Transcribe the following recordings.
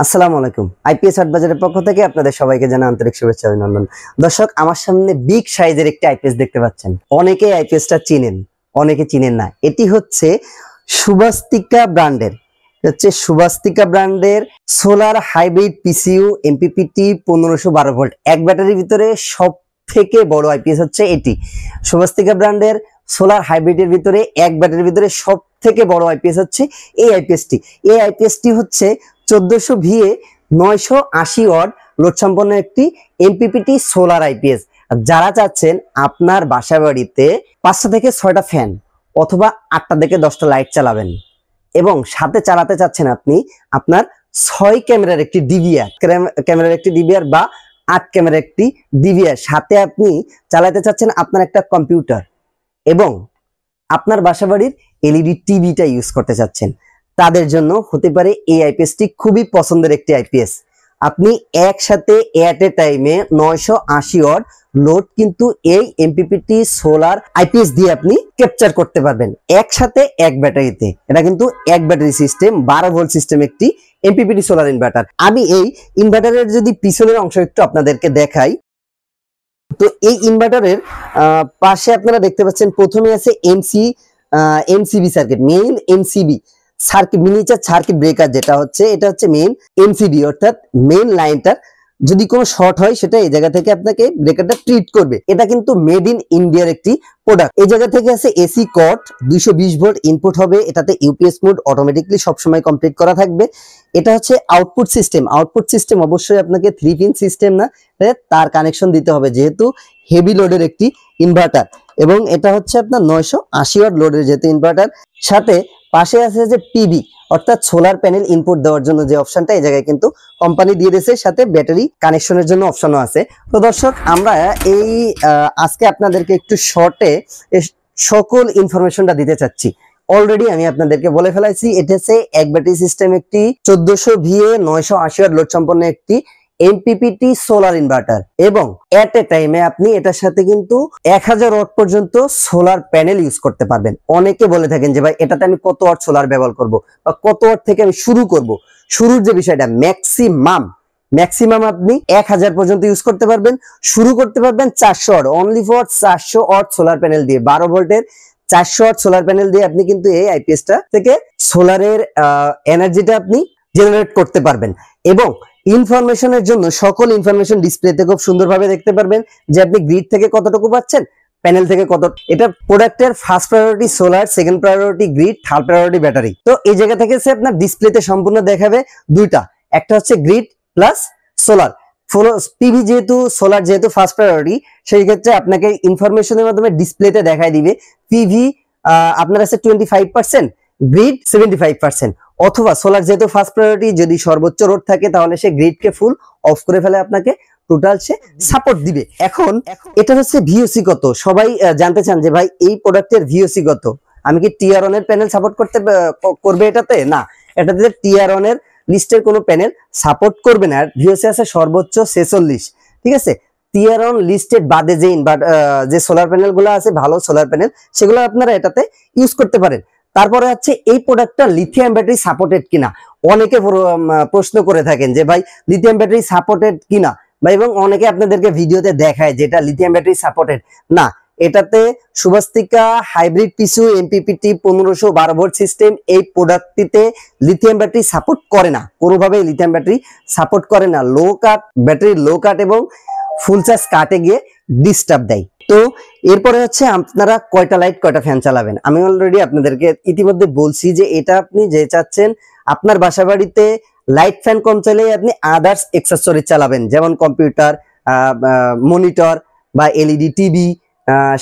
আসসালামু আলাইকুম। আইপিএস হাট বাজারের পক্ষ থেকে আপনাদের সবাইকে জানাই আন্তরিক শুভেচ্ছা ও অভিনন্দন। দর্শক, আমার সামনে বিগ সাইজের একটি আইপিএস দেখতে পাচ্ছেন। অনেকে আইপিএসটা চিনেন, অনেকে চিনেন না। এটি হচ্ছে সুভাস্তিকা ব্র্যান্ডের solar hybrid PCU MPPT 1512 volt এক ব্যাটারির ভিতরে সব থেকে বড় আইপিএস হচ্ছে এটি। সুভাস্তিকা ব্র্যান্ডের সোলার হাইব্রিডের ভিতরে এক ব্যাটারির ভিতরে সব থেকে বড় আইপিএস হচ্ছে এই আইপিএসটি। এই আইপিএসটি হচ্ছে 1400 ভিএ 980 ওয়াট লোড সম্পন্ন একটি এমপিপিটি সোলার আইপিএস। যারা চাচ্ছেন আপনার বাসা বাড়িতে 5টা থেকে 6টা ফ্যান অথবা 8টা থেকে 10টা লাইট চালাবেন এবং সাথে চালাতে চাচ্ছেন আপনি আপনার 6 ক্যামেরার একটি ডিভিআর বা 8 ক্যামেরার একটি ডিভিআর, সাথে আপনি চালাতে চাচ্ছেন আপনার একটা কম্পিউটার এবং আপনার বাসাবাড়ির এলইডি টিভিটা ইউজ করতে চাচ্ছেন, তাদের জন্য হতে পারে এই আইপিএসটি খুবই পছন্দের একটি আইপিএস। আপনি একসাথে এট এ টাইমে 980 ওয়াট লোড কিন্তু এই এমপিপিটি সোলার আইপিএস দিয়ে আপনি ক্যাপচার করতে পারবেন একসাথে এক ব্যাটারিতে। এটা কিন্তু এক ব্যাটারি সিস্টেম, 12 ভোল্ট সিস্টেম একটি এমপিপিটি সোলার ইনভার্টার। আমি এই ইনভার্টারের যদি পিছনের অংশ একটু আপনাদেরকে দেখাই, তো এই ইনভার্টারের পাশে আপনারা দেখতে পাচ্ছেন প্রথমে আছে MCB circuit, main MCB circuit, miniature circuit breaker, যেটা হচ্ছে এটা হচ্ছে মেইন এমসিবি অর্থাৎ মেইন লাইনটার যদি কোনো শর্ট হয় সেটা এই জায়গা থেকে আপনাকে ব্রেকারটা ট্রিট করবে। এটা কিন্তু মেড ইন ইন্ডিয়ার একটি প্রোডাক্ট। এই জায়গা থেকে আছে এসি কট 220 ভোল্ট ইনপুট হবে, এটাতে ইউপিএস মোড অটোমেটিকলি সবসময় কমপ্লিট করা থাকবে। এটা হচ্ছে আউটপুট সিস্টেম অবশ্যই আপনাকে 3 পিন সিস্টেম না, তার কানেকশন দিতে হবে যেহেতু হেভি লোডের একটি ইনভার্টার, এবং এটা হচ্ছে আপনার 980 ওয়াট লোডের যেহেতু ইনভার্টার। সাথে পাশে আছে যে পিবি অর্থাৎ সোলার প্যানেল ইনপুট দেওয়ার জন্য যে অপশনটা এই জায়গায় কিন্তু কোম্পানি দিয়ে দিয়েছে, সাথে ব্যাটারি কানেকশনের জন্য অপশনও আছে। তো দর্শক, আমরা এই আজকে আপনাদেরকে একটু শর্টে সকল ইনফরমেশনটা দিতে চাচ্ছি। অলরেডি আমি আপনাদেরকে বলে ফেলাইছি, এটা হচ্ছে এক ব্যাটারি সিস্টেম একটি 1400 ভিএ 980 ওয়াট লোড সম্পন্ন একটি এমপিপিটি সোলার ইনভার্টার, এবং এট এ টাইমে আপনি এটার সাথে কিন্তু 1000 ওয়াট পর্যন্ত সোলার প্যানেল ইউজ করতে পারবেন। অনেকে বলে থাকেন যে ভাই এটাতে আমি কত ওয়াট সোলার ব্যবহার করব বা কত ওয়াট থেকে আমি শুরু করব। শুরুর যে বিষয়টা ম্যাক্সিমাম আপনি 1000 পর্যন্ত ইউজ করতে পারবেন, শুরু করতে পারবেন 400 watt, only for 400 watt solar panel দিয়ে, 12 ভোল্টের 400 ওয়াট সোলার প্যানেল দিয়ে আপনি কিন্তু এই আইপিএসটা থেকে সোলারের এনার্জিটা আপনি জেনারেট করতে পারবেন। এবং ইনফরমেশনের জন্য সকল ইনফরমেশন ডিসপ্লেতে খুব সুন্দরভাবে দেখতে পারবেন যে আপনি গ্রিড থেকে কতটুকু পাচ্ছেন, প্যানেল থেকে কত। এটা প্রোডাক্টের first priority solar, second priority grid, third priority battery. তো এই জায়গা থেকে আপনার ডিসপ্লেতে সম্পূর্ণ দেখাবে দুইটা, একটা হচ্ছে গ্রিড প্লাস সোলার। পিভি যেহেতু সোলার যেহেতু ফার্স্ট প্রায়োরিটি, সেই ক্ষেত্রে আপনাকে ইনফরমেশনের মাধ্যমে ডিসপ্লেতে দেখায় দিবে পিভি আপনার আছে 25%, গ্রিড 75%, অথবা সোলার যেহেতু ফার্স্ট প্রায়োরিটি যদি সর্বোচ্চ লোড থাকে তাহলে সে গ্রিডকে ফুল অফ করে ফেলে, আপনাকে টোটাল সে সাপোর্ট দিবে। এখন এটা হচ্ছে ভিওসি কত, সবাই জানতে চান যে ভাই এই প্রোডাক্টের ভিওসি কত, আমি কি টিআর ওয়ান এর প্যানেল সাপোর্ট করবে এটাতে? না, এটাতে টিআর ওয়ান এর লিস্টের কোনো প্যানেল সাপোর্ট করবে না। ভিওসি আছে সর্বোচ্চ 46, ঠিক আছে। টিআর ওয়ান লিস্টেড বাদে যে সোলার প্যানেল গুলো আছে ভালো সোলার প্যানেল, সেগুলো আপনারা এটাতে ইউজ করতে পারেন। তারপরে হচ্ছে এই প্রোডাক্টটা লিথিয়াম ব্যাটারি সাপোর্টেড কিনা, অনেকে প্রশ্ন করে থাকেন যে ভাই লিথিয়াম ব্যাটারি সাপোর্টেড কিনা, বা এবং অনেকে আপনাদেরকে ভিডিওতে দেখায় যেটা লিথিয়াম ব্যাটারি সাপোর্টেড না। এটাতে Suvastika hybrid PCU MPPT 1512 volt system, এই প্রোডাক্টটিতে লিথিয়াম ব্যাটারি সাপোর্ট করে না, কোনোভাবেই লিথিয়াম ব্যাটারি সাপোর্ট করে না। ব্যাটারি লো কাট এবং ফুল চার্জ কাটে গিয়ে ডিস্টার্ব দেয়। তো এরপরে হচ্ছে আপনারা কয়টা লাইট কয়টা ফ্যান চালাবেন। আমি অলরেডি আপনাদেরকে ইতিমধ্যে বলছি যে এটা আপনি যে চাচ্ছেন আপনার বাসা বাড়িতে লাইট ফ্যান কম চাইলে আপনি আদার্স এক্সেসরিজ চালাবেন, যেমন কম্পিউটার, মনিটর বা এলইডি টিভি,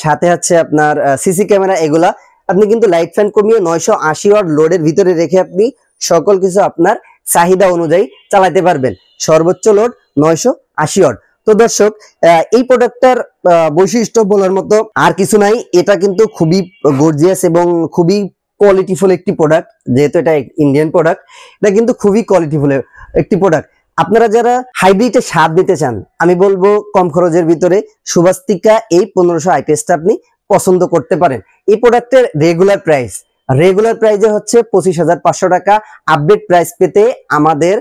সাথে হচ্ছে আপনার সিসি ক্যামেরা, এগুলা আপনি কিন্তু লাইট ফ্যান কমিয়ে 980 ওয়াট লোডের ভিতরে রেখে আপনি সকল কিছু আপনার চাহিদা অনুযায়ী চালাতে পারবেন। সর্বোচ্চ লোড 980 ওয়াট। তো দর্শক, এই প্রোডাক্টটার বৈশিষ্ট্য বলার মতো আর কিছু নাই। এটা কিন্তু খুবই গর্জিয়াস এবং খুবই কোয়ালিটিফুল একটি প্রোডাক্ট, যেহেতু এটা ইন্ডিয়ান প্রোডাক্ট, এটা কিন্তু খুবই কোয়ালিটিফুল একটি প্রোডাক্ট। আপনারা যারা হাইব্রিডে স্বাদ দিতে চান, আমি বলবো কম খরচের ভিতরে সুভাস্তিকা এই 1500 আইপিএসটা আপনি পছন্দ করতে পারেন। এই প্রোডাক্টের রেগুলার প্রাইসে হচ্ছে 25,500 টাকা। আপডেট প্রাইস পেতে আমাদের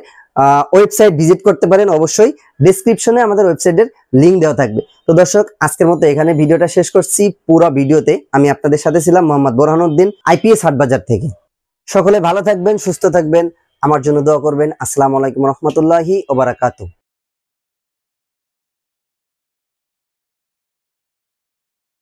ওয়েবসাইট ভিজিট করতে পারেন। অবশ্যই ডেসক্রিপশনে আমাদের ওয়েবসাইটের লিংক দেওয়া থাকবে। তো দর্শক, আজকের মতো এখানে ভিডিওটা শেষ করছি। পুরো ভিডিওতে আমি আপনাদের সাথে ছিলাম মোহাম্মদ বোরহানউদ্দিন, আইপিএস হাটবাজার থেকে। সকলে ভালো থাকবেন, সুস্থ থাকবেন, আমার জন্য দোয়া করবেন। আসসালামু আলাইকুম রহমতুল্লাহি ওয়া বারাকাতুহু।